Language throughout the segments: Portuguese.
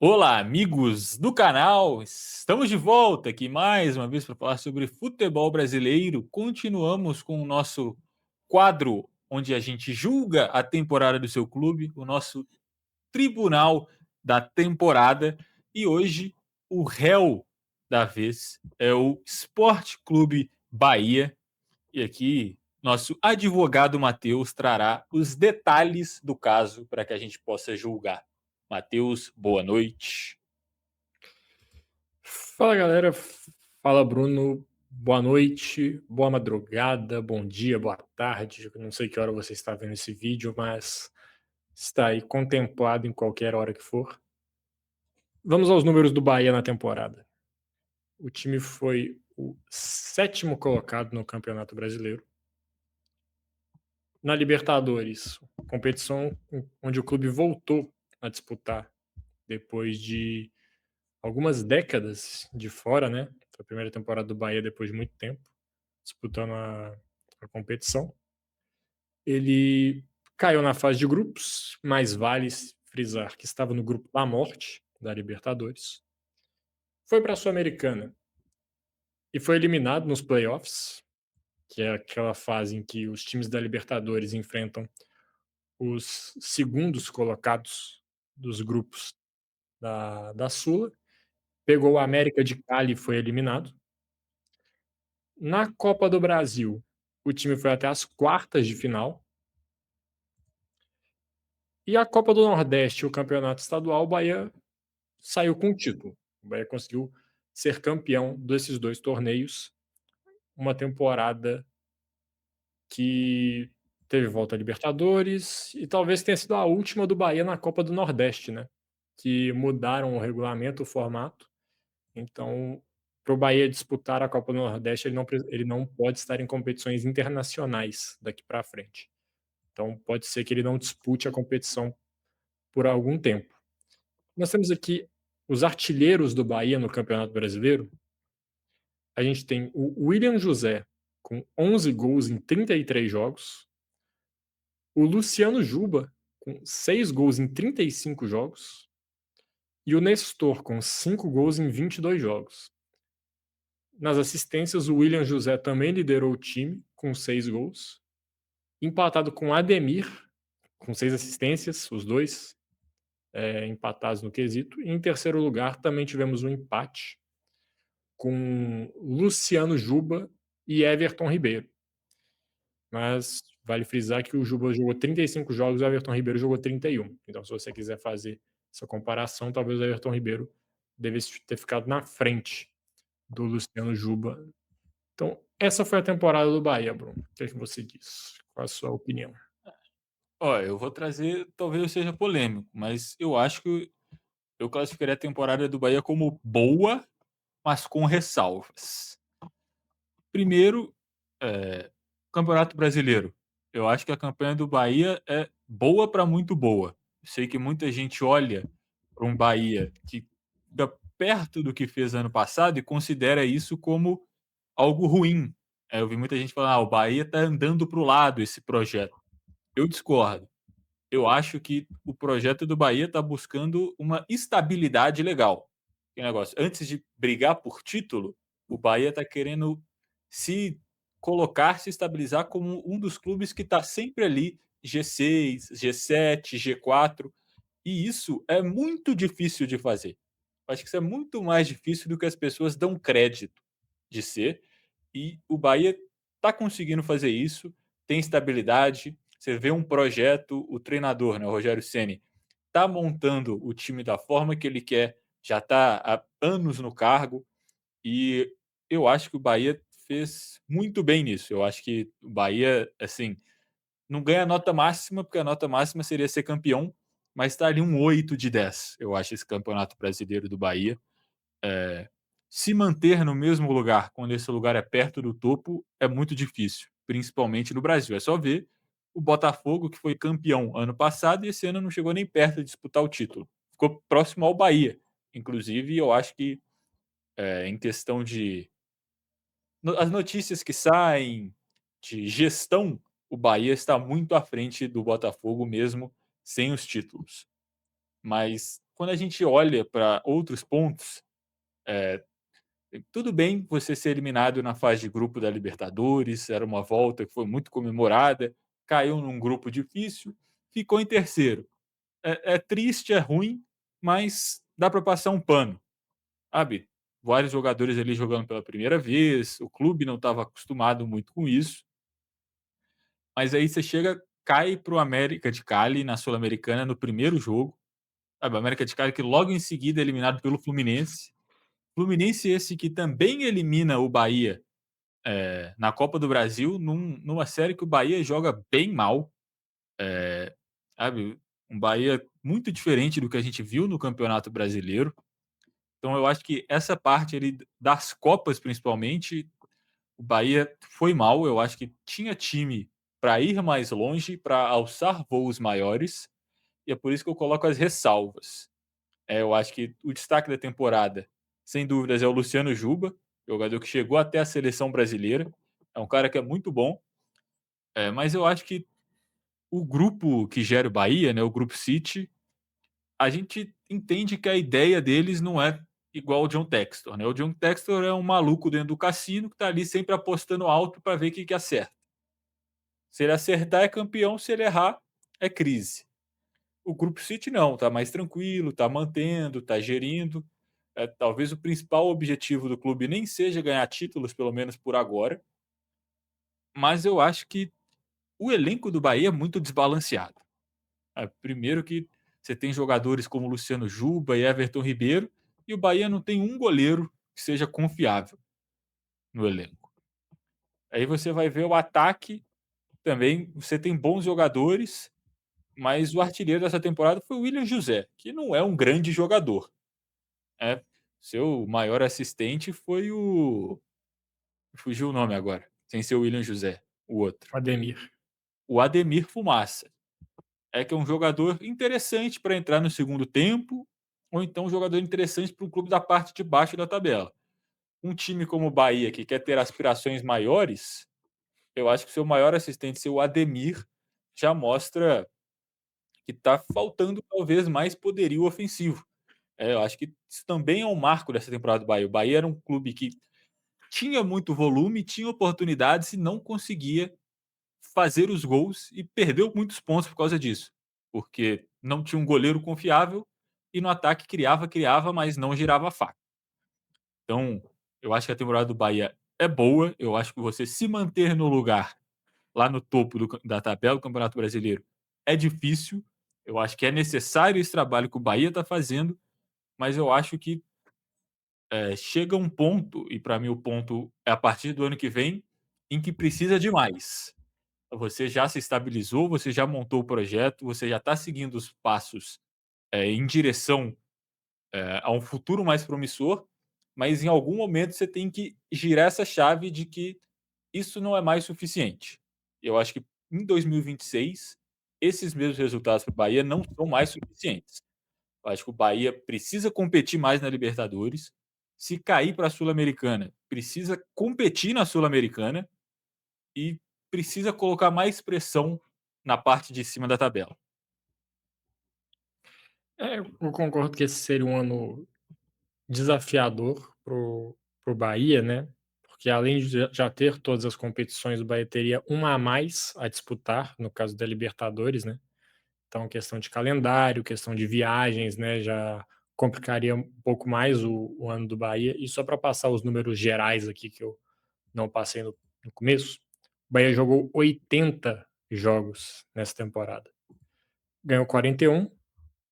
Olá, amigos do canal! Estamos de volta aqui mais uma vez para falar sobre futebol brasileiro. Continuamos com o nosso quadro onde a gente julga a temporada do seu clube, o nosso tribunal da temporada. E hoje o réu da vez é o Esporte Clube Bahia. E aqui nosso advogado Matheus trará os detalhes do caso para que a gente possa julgar. Matheus, boa noite. Fala galera, fala Bruno, boa noite, boa madrugada, bom dia, boa tarde. Eu não sei que hora você está vendo esse vídeo, mas está aí contemplado em qualquer hora que for. Vamos aos números do Bahia na temporada. O time foi o sétimo colocado no Campeonato Brasileiro. Na Libertadores, competição onde o clube voltou a disputar depois de algumas décadas de fora, né? Foi a primeira temporada do Bahia depois de muito tempo, disputando a competição. Ele caiu na fase de grupos, mas vale frisar que estava no grupo da morte da Libertadores. Foi para a Sul-Americana e foi eliminado nos playoffs, que é aquela fase em que os times da Libertadores enfrentam os segundos colocados dos grupos da Sula. Pegou o América de Cali e foi eliminado. Na Copa do Brasil, o time foi até as quartas de final. E a Copa do Nordeste, o campeonato estadual, o Bahia saiu com o título. O Bahia conseguiu ser campeão desses dois torneios. Uma temporada que teve volta a Libertadores e talvez tenha sido a última do Bahia na Copa do Nordeste, né? Que mudaram o regulamento, o formato. Então, para o Bahia disputar a Copa do Nordeste, ele não pode estar em competições internacionais daqui para frente. Então, pode ser que ele não dispute a competição por algum tempo. Nós temos aqui os artilheiros do Bahia no Campeonato Brasileiro. A gente tem o William José, com 11 gols em 33 jogos. O Luciano Juba, com 6 gols em 35 jogos. E o Nestor, com 5 gols em 22 jogos. Nas assistências, o William José também liderou o time, com 6 gols. Empatado com Ademir, com 6 assistências, os dois empatados no quesito. E em terceiro lugar, também tivemos um empate com Luciano Juba e Everton Ribeiro. Mas vale frisar que o Juba jogou 35 jogos e o Everton Ribeiro jogou 31. Então, se você quiser fazer essa comparação, talvez o Everton Ribeiro devesse ter ficado na frente do Luciano Juba. Então, essa foi a temporada do Bahia, Bruno. O que é que você diz? Qual a sua opinião? Ó, eu vou trazer, talvez eu seja polêmico, mas eu acho que eu classificaria a temporada do Bahia como boa, mas com ressalvas. Primeiro, Campeonato Brasileiro. Eu acho que a campanha do Bahia é boa para muito boa. Sei que muita gente olha para um Bahia que fica perto do que fez ano passado e considera isso como algo ruim. Eu vi muita gente falar: "Ah, o Bahia está andando para o lado esse projeto". Eu discordo. Eu acho que o projeto do Bahia está buscando uma estabilidade legal. Que negócio, antes de brigar por título, o Bahia está querendo se colocar, se estabilizar como um dos clubes que está sempre ali, G6, G7, G4, e isso é muito difícil de fazer. Acho que isso é muito mais difícil do que as pessoas dão crédito de ser, e o Bahia está conseguindo fazer isso, tem estabilidade. Você vê um projeto, o treinador, né, o Rogério Ceni, está montando o time da forma que ele quer, já está há anos no cargo, e eu acho que o Bahia fez muito bem nisso. Eu acho que o Bahia, assim, não ganha nota máxima, porque a nota máxima seria ser campeão, mas está ali um 8 de 10. Eu acho esse campeonato brasileiro do Bahia. Se manter no mesmo lugar, quando esse lugar é perto do topo, é muito difícil, principalmente no Brasil. É só ver o Botafogo, que foi campeão ano passado e esse ano não chegou nem perto de disputar o título. Ficou próximo ao Bahia. Inclusive, eu acho que em questão de as notícias que saem de gestão, o Bahia está muito à frente do Botafogo mesmo sem os títulos. Mas quando a gente olha para outros pontos, tudo bem você ser eliminado na fase de grupo da Libertadores, era uma volta que foi muito comemorada, caiu num grupo difícil, ficou em terceiro. É triste, é ruim, mas dá para passar um pano, sabe. Vários jogadores ali jogando pela primeira vez, o clube não estava acostumado muito com isso, mas aí você chega, cai para o América de Cali na Sul-Americana no primeiro jogo, sabe, o América de Cali que logo em seguida é eliminado pelo Fluminense. Fluminense esse que também elimina o Bahia, na Copa do Brasil, numa série que o Bahia joga bem mal, sabe, um Bahia muito diferente do que a gente viu no Campeonato Brasileiro. Então eu acho que essa parte ali das Copas, principalmente, o Bahia foi mal, eu acho que tinha time para ir mais longe, para alçar voos maiores, e é por isso que eu coloco as ressalvas. Eu acho que o destaque da temporada, sem dúvidas, é o Luciano Juba, jogador que chegou até a seleção brasileira, é um cara que é muito bom, mas eu acho que o grupo que gera o Bahia, né, o Grupo City, a gente entende que a ideia deles não é igual o John Textor, né? O John Textor é um maluco dentro do cassino que tá ali sempre apostando alto para ver o que que acerta. Se ele acertar é campeão, se ele errar é crise. O Grupo City não, tá mais tranquilo, tá mantendo, tá gerindo. Talvez o principal objetivo do clube nem seja ganhar títulos, pelo menos por agora, mas eu acho que o elenco do Bahia é muito desbalanceado. Primeiro que você tem jogadores como Luciano Juba e Everton Ribeiro, e o Bahia não tem um goleiro que seja confiável no elenco. Aí você vai ver o ataque também, você tem bons jogadores, mas o artilheiro dessa temporada foi o William José, que não é um grande jogador, né. Seu maior assistente foi fugiu o nome agora, sem ser o William José, o outro, Ademir. o Ademir Fumaça. Que é um jogador interessante para entrar no segundo tempo, ou então um jogador interessante para um clube da parte de baixo da tabela. Um time como o Bahia, que quer ter aspirações maiores, eu acho que o seu maior assistente ser o Ademir, já mostra que está faltando talvez mais poderio ofensivo. Eu acho que isso também é um marco dessa temporada do Bahia. O Bahia era um clube que tinha muito volume, tinha oportunidades e não conseguia fazer os gols e perdeu muitos pontos por causa disso, porque não tinha um goleiro confiável e no ataque criava, criava, mas não girava a faca. Então, eu acho que a temporada do Bahia é boa, eu acho que você se manter no lugar lá no topo da tabela do Campeonato Brasileiro é difícil, eu acho que é necessário esse trabalho que o Bahia está fazendo, mas eu acho que chega um ponto, e para mim o ponto é a partir do ano que vem, em que precisa de mais. Você já se estabilizou, você já montou o projeto, você já está seguindo os passos, em direção, a um futuro mais promissor, mas em algum momento você tem que girar essa chave de que isso não é mais suficiente. Eu acho que em 2026, esses mesmos resultados para o Bahia não são mais suficientes. Eu acho que o Bahia precisa competir mais na Libertadores. Se cair para a Sul-Americana, precisa competir na Sul-Americana e precisa colocar mais pressão na parte de cima da tabela. Eu concordo que esse seria um ano desafiador pro Bahia, né, porque além de já ter todas as competições, o Bahia teria uma a mais a disputar, no caso da Libertadores, né. Então questão de calendário, questão de viagens, né, já complicaria um pouco mais o ano do Bahia. E só para passar os números gerais aqui que eu não passei no começo, o Bahia jogou 80 jogos nessa temporada. Ganhou 41,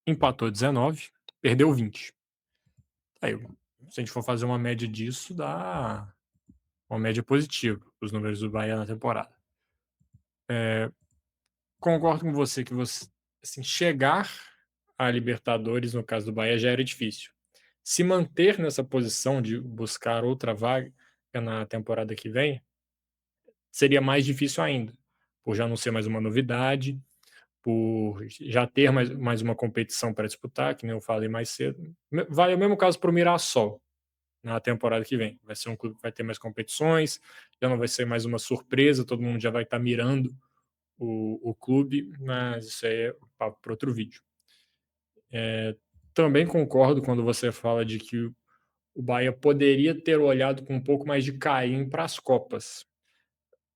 empatou 19, perdeu 20. Aí, se a gente for fazer uma média disso, dá uma média positiva, os números do Bahia na temporada. Concordo com você que assim, chegar à Libertadores, no caso do Bahia, já era difícil. Se manter nessa posição de buscar outra vaga na temporada que vem, seria mais difícil ainda, por já não ser mais uma novidade, por já ter mais uma competição para disputar, que nem eu falei mais cedo. Vale o mesmo caso para o Mirassol na temporada que vem. Vai ser um clube que vai ter mais competições, já não vai ser mais uma surpresa, todo mundo já vai estar mirando o clube, mas isso aí é papo para outro vídeo. Também concordo quando você fala de que o Bahia poderia ter olhado com um pouco mais de carinho para as Copas.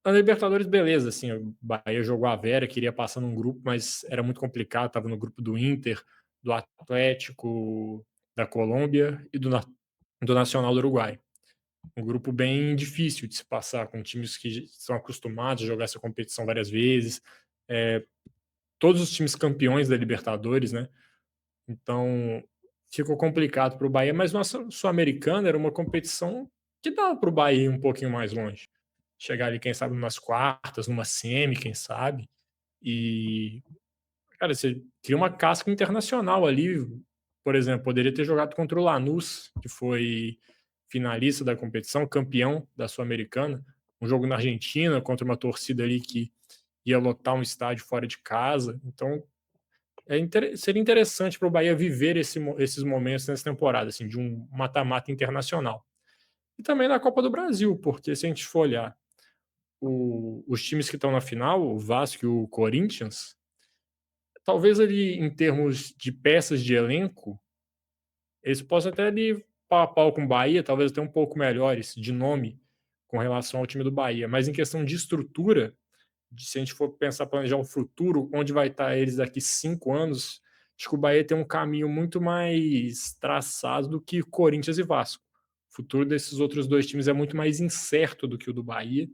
Na Libertadores, beleza, assim, o Bahia jogou a Vera, queria passar num grupo, mas era muito complicado, estava no grupo do Inter, do Atlético da Colômbia e do Nacional do Uruguai. Um grupo bem difícil de se passar, com times que são acostumados a jogar essa competição várias vezes, todos os times campeões da Libertadores, né? Então ficou complicado para o Bahia, mas nossa Sul-Americana era uma competição que dava para o Bahia ir um pouquinho mais longe. Chegar ali, quem sabe, umas quartas, numa semi, quem sabe. E, cara, você cria uma casca internacional ali. Por exemplo, poderia ter jogado contra o Lanús, que foi finalista da competição, campeão da Sul-Americana. Um jogo na Argentina contra uma torcida ali que ia lotar um estádio fora de casa. Então, seria interessante para o Bahia viver esses momentos nessa temporada, assim, de um mata-mata internacional. E também na Copa do Brasil, porque se a gente for olhar os times que estão na final, o Vasco e o Corinthians, talvez ali em termos de peças de elenco, eles possam até ali pau a pau com o Bahia, talvez até um pouco melhores de nome com relação ao time do Bahia. Mas em questão de estrutura, se a gente for pensar, planejar um futuro, onde vai estar eles daqui 5 anos, acho que o Bahia tem um caminho muito mais traçado do que Corinthians e Vasco. O futuro desses outros dois times é muito mais incerto do que o do Bahia.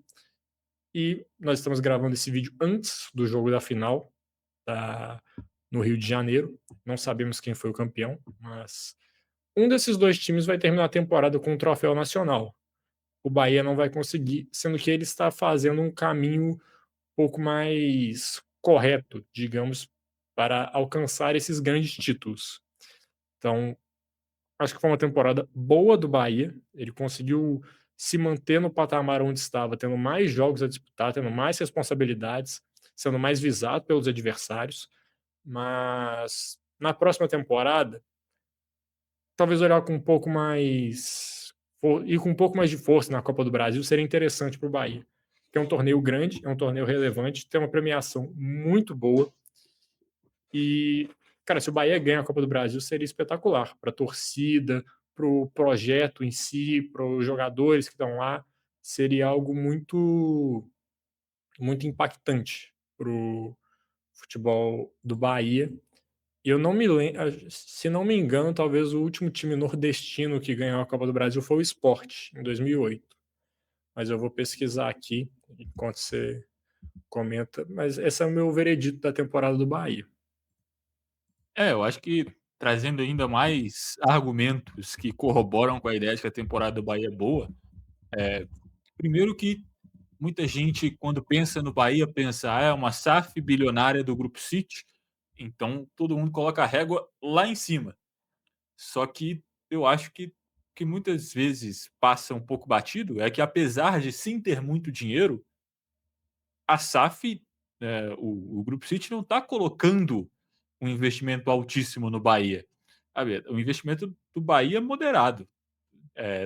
E nós estamos gravando esse vídeo antes do jogo da final, da, no Rio de Janeiro. Não sabemos quem foi o campeão, mas um desses dois times vai terminar a temporada com um troféu nacional. O Bahia não vai conseguir, sendo que ele está fazendo um caminho pouco mais correto, digamos, para alcançar esses grandes títulos. Então, acho que foi uma temporada boa do Bahia. Ele conseguiu se manter no patamar onde estava, tendo mais jogos a disputar, tendo mais responsabilidades, sendo mais visado pelos adversários. Mas na próxima temporada, talvez olhar com um pouco mais. Ir com um pouco mais de força na Copa do Brasil seria interessante para o Bahia. Que é um torneio grande, é um torneio relevante, tem uma premiação muito boa. E, cara, se o Bahia ganha a Copa do Brasil, seria espetacular para a torcida, para o projeto em si, para os jogadores que estão lá. Seria algo muito, muito impactante para o futebol do Bahia. E eu não me lembro, se não me engano, talvez o último time nordestino que ganhou a Copa do Brasil foi o Sport, em 2008. Mas eu vou pesquisar aqui enquanto você comenta. Mas esse é o meu veredito da temporada do Bahia. Eu acho que trazendo ainda mais argumentos que corroboram com a ideia de que a temporada do Bahia é boa, primeiro que muita gente quando pensa no Bahia pensa: "Ah, é uma SAF bilionária do Grupo City", então todo mundo coloca a régua lá em cima. Só que eu acho que muitas vezes passa um pouco batido, é que apesar de sim ter muito dinheiro, a SAF, o Grupo City não está colocando um investimento altíssimo no Bahia. Sabe, o investimento do Bahia é moderado.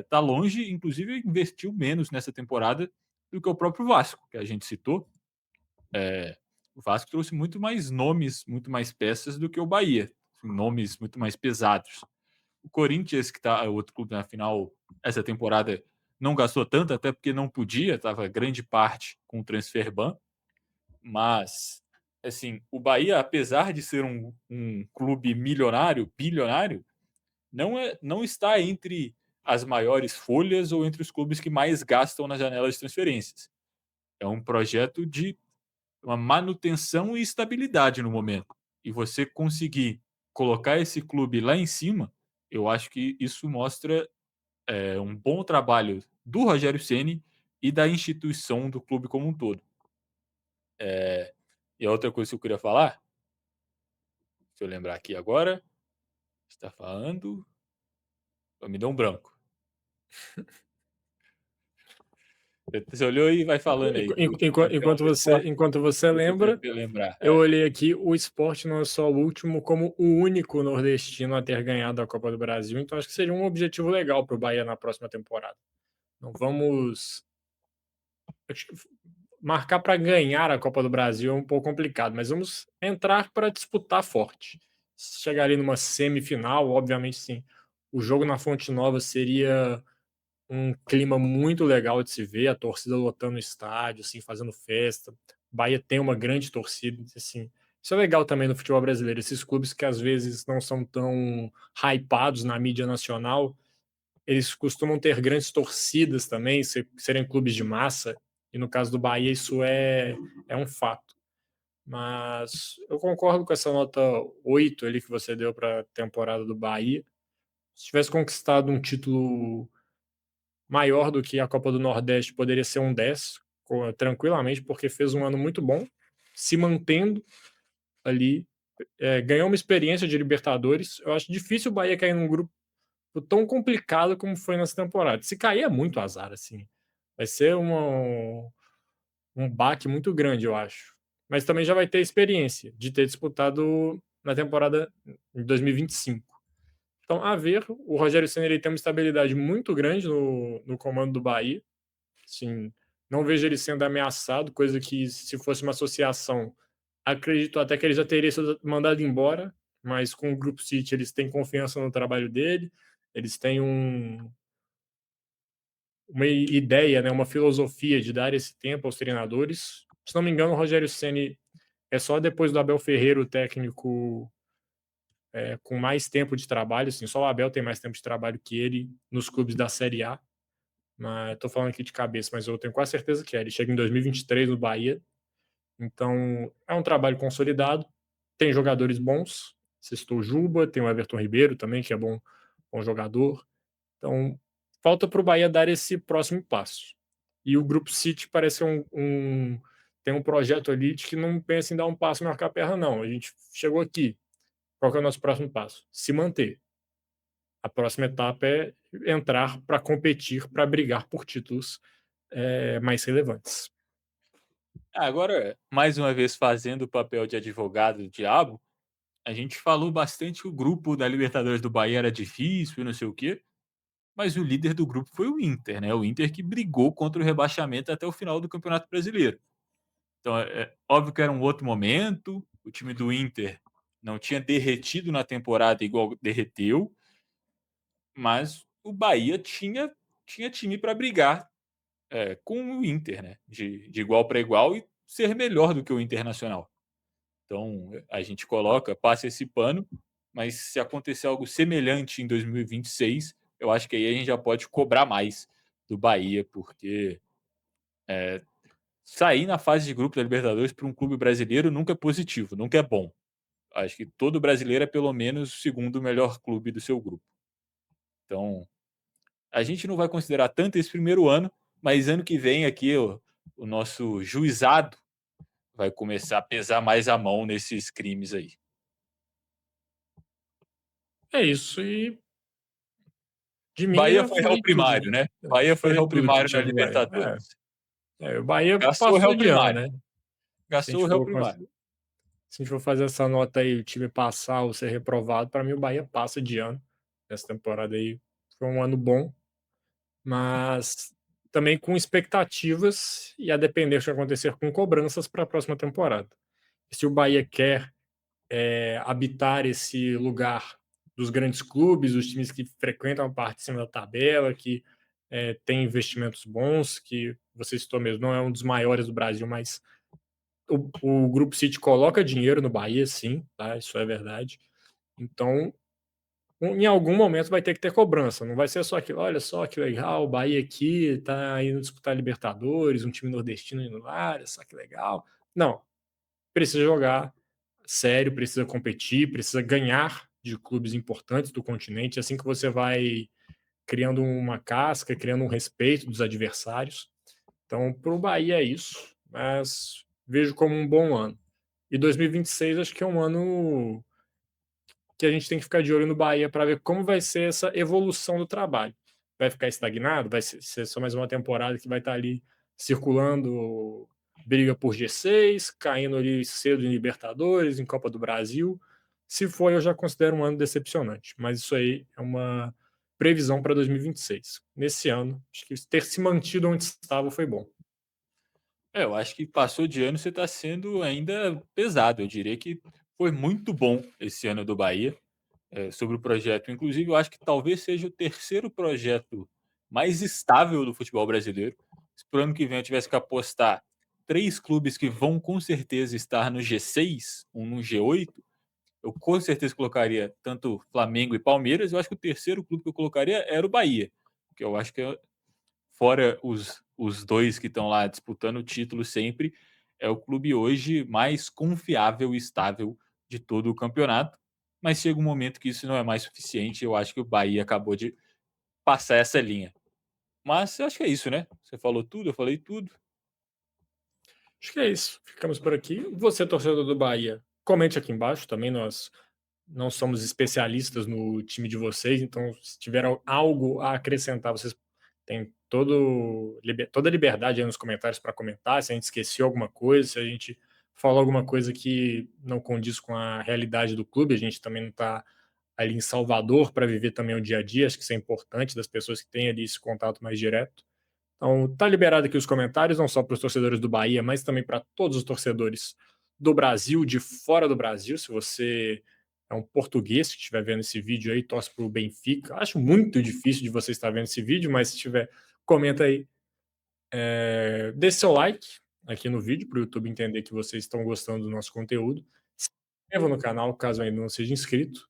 Tá longe, inclusive investiu menos nessa temporada do que o próprio Vasco, que a gente citou. O Vasco trouxe muito mais nomes, muito mais peças do que o Bahia, nomes muito mais pesados. O Corinthians, que tá o outro clube na final essa temporada, não gastou tanto, até porque não podia, estava grande parte com o transfer ban, mas assim, o Bahia, apesar de ser um clube milionário, bilionário, não está entre as maiores folhas ou entre os clubes que mais gastam na janela de transferências. É um projeto de uma manutenção e estabilidade no momento. E você conseguir colocar esse clube lá em cima, eu acho que isso mostra um bom trabalho do Rogério Ceni e da instituição do clube como um todo. E a outra coisa que eu queria falar, se eu lembrar aqui agora, está falando, me deu um branco. Você olhou e vai falando aí, que o campeão Enquanto do esporte, você deixa eu lembra, lembrar. eu olhei aqui, o Sport não é só o último, como o único nordestino a ter ganhado a Copa do Brasil, então acho que seria um objetivo legal para o Bahia na próxima temporada. Não vamos. Acho que marcar para ganhar a Copa do Brasil é um pouco complicado, mas vamos entrar para disputar forte. chegaria numa semifinal, obviamente sim. O jogo na Fonte Nova seria um clima muito legal de se ver, a torcida lotando o estádio, assim, fazendo festa. Bahia tem uma grande torcida, assim. Isso é legal também no futebol brasileiro, esses clubes que às vezes não são tão hypados na mídia nacional, eles costumam ter grandes torcidas também, serem clubes de massa, e no caso do Bahia isso é um fato. Mas eu concordo com essa nota 8 ali que você deu para a temporada do Bahia. Se tivesse conquistado um título maior do que a Copa do Nordeste, poderia ser um 10, tranquilamente, porque fez um ano muito bom, se mantendo ali, ganhou uma experiência de Libertadores. Eu acho difícil o Bahia cair num grupo tão complicado como foi nessa temporada. Se cair é muito azar, assim. Vai ser um baque muito grande, eu acho. Mas também já vai ter experiência de ter disputado na temporada em 2025. Então, a ver, o Rogério Ceni ele tem uma estabilidade muito grande no comando do Bahia. Sim, não vejo ele sendo ameaçado, coisa que, se fosse uma associação, acredito até que ele já teria sido mandado embora, mas com o Grupo City eles têm confiança no trabalho dele, eles têm uma ideia, né, uma filosofia de dar esse tempo aos treinadores. Se não me engano, o Rogério Ceni é só depois do Abel Ferreira o técnico com mais tempo de trabalho, assim, só o Abel tem mais tempo de trabalho que ele nos clubes da Série A. Mas tô falando aqui de cabeça, mas eu tenho quase certeza que é. Ele chega em 2023 no Bahia, então é um trabalho consolidado. Tem jogadores bons, citou o Juba, tem o Everton Ribeiro também, que é bom jogador. Então falta para o Bahia dar esse próximo passo. E o Grupo City parece ser tem um projeto ali de que não pensa em dar um passo e marcar a perna, não. A gente chegou aqui. Qual que é o nosso próximo passo? Se manter. A próxima etapa é entrar para competir, para brigar por títulos mais relevantes. Agora, mais uma vez fazendo o papel de advogado do diabo, a gente falou bastante que o grupo da Libertadores do Bahia era difícil e não sei o quê, mas o líder do grupo foi o Inter, né? O Inter que brigou contra o rebaixamento até o final do Campeonato Brasileiro. Então, é óbvio que era um outro momento, o time do Inter não tinha derretido na temporada igual derreteu, mas o Bahia tinha time para brigar com o Inter, né? De igual para igual e ser melhor do que o Internacional. Então, a gente coloca, passa esse pano, mas se acontecer algo semelhante em 2026, eu acho que aí a gente já pode cobrar mais do Bahia, porque sair na fase de grupo da Libertadores para um clube brasileiro nunca é positivo, nunca é bom. Acho que todo brasileiro é pelo menos o segundo melhor clube do seu grupo. Então, a gente não vai considerar tanto esse primeiro ano, mas ano que vem aqui o nosso juizado vai começar a pesar mais a mão nesses crimes aí. É isso, e de mim Bahia já foi réu falei tudo, né. primário, né? Bahia foi Falei réu tudo que primário na tinha do Bahia. Libertadores. O Bahia Gastou o passou réu de ano, primário. né. Se a Gastou gente o réu for primário. se a gente for fazer essa nota aí, o time passar ou ser reprovado, para mim o Bahia passa de ano. Essa temporada aí foi um ano bom, mas também com expectativas e a depender do que acontecer com cobranças para a próxima temporada. Se o Bahia quer habitar esse lugar dos grandes clubes, dos times que frequentam a parte de cima da tabela, que tem investimentos bons, que você citou mesmo, não é um dos maiores do Brasil, mas o Grupo City coloca dinheiro no Bahia, sim, tá? Isso é verdade. Então, em algum momento vai ter que ter cobrança, não vai ser só aquilo, olha só que legal, o Bahia aqui tá indo disputar Libertadores, um time nordestino indo lá, olha só que legal. Não, precisa jogar sério, precisa competir, precisa ganhar de clubes importantes do continente, assim que você vai criando uma casca, criando um respeito dos adversários. Então, para o Bahia é isso, mas vejo como um bom ano. E 2026 acho que é um ano que a gente tem que ficar de olho no Bahia para ver como vai ser essa evolução do trabalho. Vai ficar estagnado? Vai ser só mais uma temporada que vai estar ali circulando, briga por G6, caindo ali cedo em Libertadores, em Copa do Brasil. Se for, eu já considero um ano decepcionante, mas isso aí é uma previsão para 2026. Nesse ano, acho que ter se mantido onde estava foi bom. Eu acho que passou de ano você está sendo ainda pesado. Eu diria que foi muito bom esse ano do Bahia, sobre o projeto. Inclusive, eu acho que talvez seja o terceiro projeto mais estável do futebol brasileiro. Se pro ano que vem eu tivesse que apostar 3 clubes que vão com certeza estar no G6 ou no G8, eu com certeza colocaria tanto Flamengo e Palmeiras. Eu acho que o terceiro clube que eu colocaria era o Bahia, que eu acho que fora os 2 que estão lá disputando o título sempre, é o clube hoje mais confiável e estável de todo o campeonato, mas chega um momento que isso não é mais suficiente. Eu acho que o Bahia acabou de passar essa linha. Mas eu acho que é isso, né, você falou tudo, eu falei tudo. Acho que é isso. Ficamos por aqui. Você, torcedor do Bahia, comente aqui embaixo também. Nós não somos especialistas no time de vocês, então se tiver algo a acrescentar, vocês têm toda a liberdade aí nos comentários para comentar. Se a gente esqueceu alguma coisa, se a gente falou alguma coisa que não condiz com a realidade do clube, a gente também não está ali em Salvador para viver também o dia a dia. Acho que isso é importante das pessoas que têm ali esse contato mais direto. Então, tá liberado aqui os comentários, não só para os torcedores do Bahia, mas também para todos os torcedores do Brasil, de fora do Brasil. Se você é um português que estiver vendo esse vídeo aí, torce para o Benfica. Acho muito difícil de você estar vendo esse vídeo, mas se tiver, comenta aí. Deixe seu like aqui no vídeo para o YouTube entender que vocês estão gostando do nosso conteúdo. Se inscreva no canal caso ainda não seja inscrito.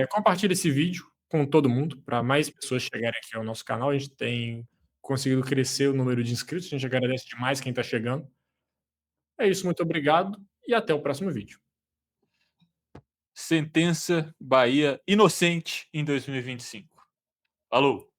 Compartilhe esse vídeo com todo mundo, para mais pessoas chegarem aqui ao nosso canal. A gente tem conseguido crescer o número de inscritos, a gente agradece demais quem está chegando. É isso, muito obrigado e até o próximo vídeo. Sentença Bahia inocente em 2025. Falou!